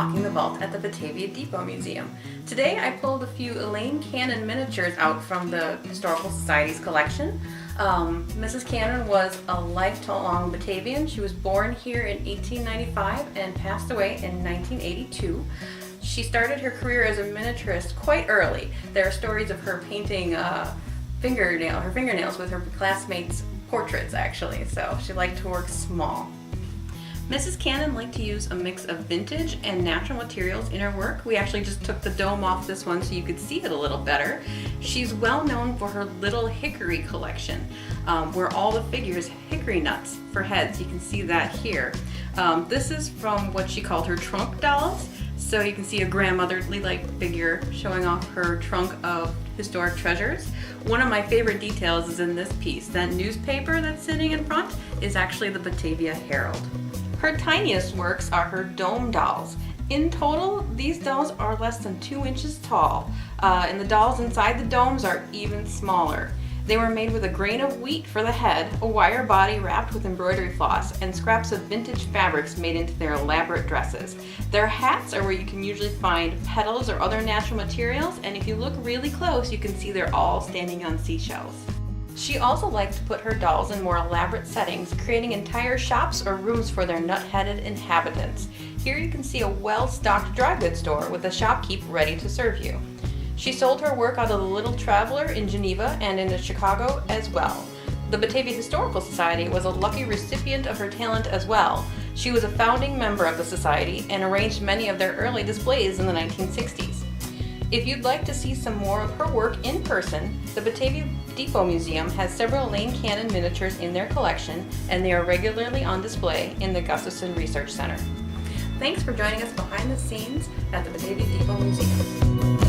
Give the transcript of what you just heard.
Unlocking the Vault at the Batavia Depot Museum. Today I pulled a few Elaine Cannon miniatures out from the Historical Society's collection. Mrs. Cannon was a lifelong Batavian. She was born here in 1895 and passed away in 1982. She started her career as a miniaturist quite early. There are stories of her painting her fingernails with her classmates' portraits, actually, so she liked to work small. Mrs. Cannon liked to use a mix of vintage and natural materials in her work. We actually just took the dome off this one so you could see it a little better. She's well known for her Little Hickory collection, where all the figures have hickory nuts for heads. You can see that here. This is from what she called her trunk dolls. So you can see a grandmotherly-like figure showing off her trunk of historic treasures. One of my favorite details is in this piece. That newspaper that's sitting in front is actually the Batavia Herald. Her tiniest works are her dome dolls. In total, these dolls are less than 2 inches tall, and the dolls inside the domes are even smaller. They were made with a grain of wheat for the head, a wire body wrapped with embroidery floss, and scraps of vintage fabrics made into their elaborate dresses. Their hats are where you can usually find petals or other natural materials, and if you look really close, you can see they're all standing on seashells. She also liked to put her dolls in more elaborate settings, creating entire shops or rooms for their nut-headed inhabitants. Here you can see a well-stocked dry goods store with a shopkeep ready to serve you. She sold her work out of the Little Traveler in Geneva and in Chicago as well. The Batavia Historical Society was a lucky recipient of her talent as well. She was a founding member of the society and arranged many of their early displays in the 1960s. If you'd like to see some more of her work in person, the Batavia Depot Museum has several Elaine Cannon miniatures in their collection, and they are regularly on display in the Gustafson Research Center. Thanks for joining us behind the scenes at the Batavia Depot Museum.